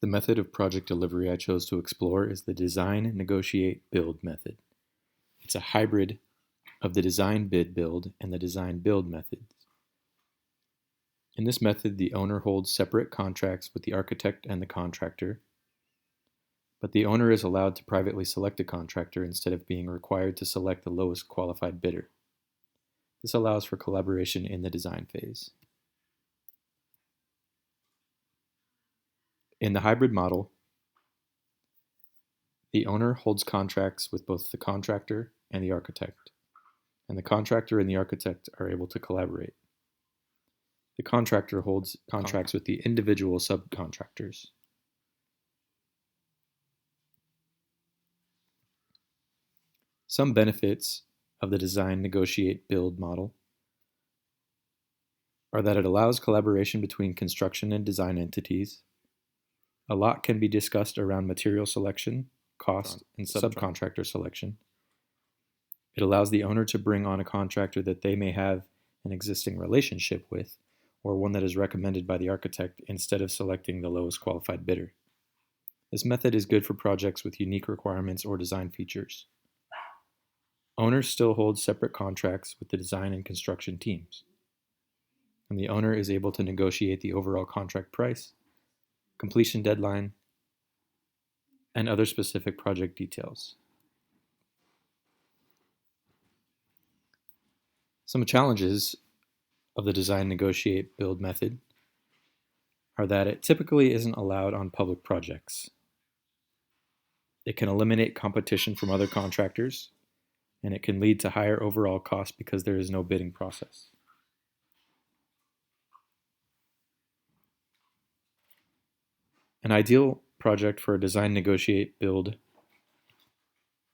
The method of project delivery I chose to explore is the design, negotiate, build method. It's a hybrid of the design, bid, build, and the design, build methods. In this method, the owner holds separate contracts with the architect and the contractor, but the owner is allowed to privately select a contractor instead of being required to select the lowest qualified bidder. This allows for collaboration in the design phase. In the hybrid model, the owner holds contracts with both the contractor and the architect, and the contractor and the architect are able to collaborate. The contractor holds contracts with the individual subcontractors. Some benefits of the design, negotiate, build model are that it allows collaboration between construction and design entities. A lot can be discussed around material selection, cost, and subcontractor selection. It allows the owner to bring on a contractor that they may have an existing relationship with, or one that is recommended by the architect instead of selecting the lowest qualified bidder. This method is good for projects with unique requirements or design features. Owners still hold separate contracts with the design and construction teams, and the owner is able to negotiate the overall contract price, completion deadline, and other specific project details. Some challenges of the design, negotiate, build method are that it typically isn't allowed on public projects. It can eliminate competition from other contractors, and it can lead to higher overall costs because there is no bidding process. An ideal project for a design, negotiate, build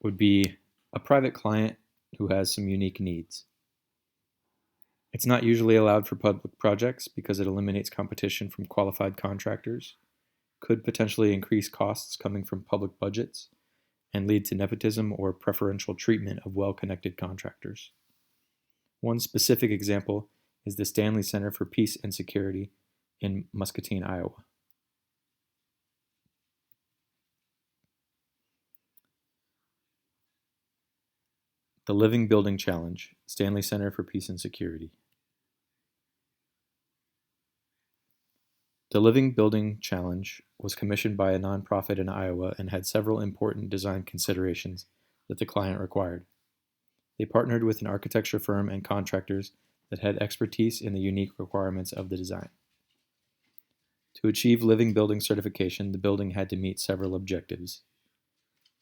would be a private client who has some unique needs. It's not usually allowed for public projects because it eliminates competition from qualified contractors, could potentially increase costs coming from public budgets, and lead to nepotism or preferential treatment of well-connected contractors. One specific example is the Stanley Center for Peace and Security in Muscatine, Iowa. The Living Building Challenge, Stanley Center for Peace and Security. The Living Building Challenge was commissioned by a nonprofit in Iowa and had several important design considerations that the client required. They partnered with an architecture firm and contractors that had expertise in the unique requirements of the design. To achieve Living Building certification, the building had to meet several objectives.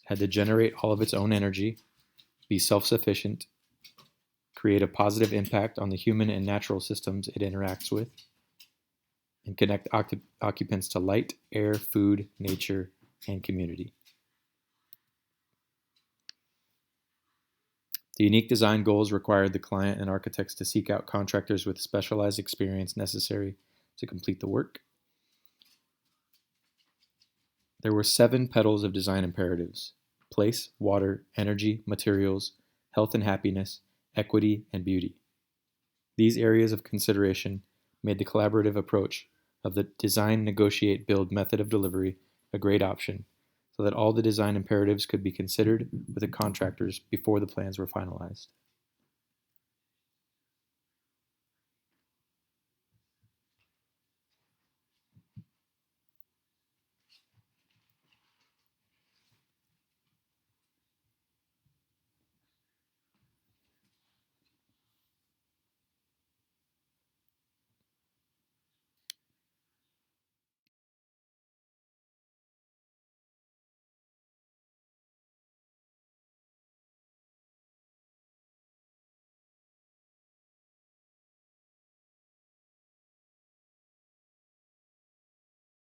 It had to generate all of its own energy, be self-sufficient, create a positive impact on the human and natural systems it interacts with, and connect occupants to light, air, food, nature, and community. The unique design goals required the client and architects to seek out contractors with specialized experience necessary to complete the work. There were 7 petals of design imperatives: place, water, energy, materials, health and happiness, equity, and beauty. These areas of consideration made the collaborative approach of the design, negotiate, build method of delivery a great option, so that all the design imperatives could be considered with the contractors before the plans were finalized.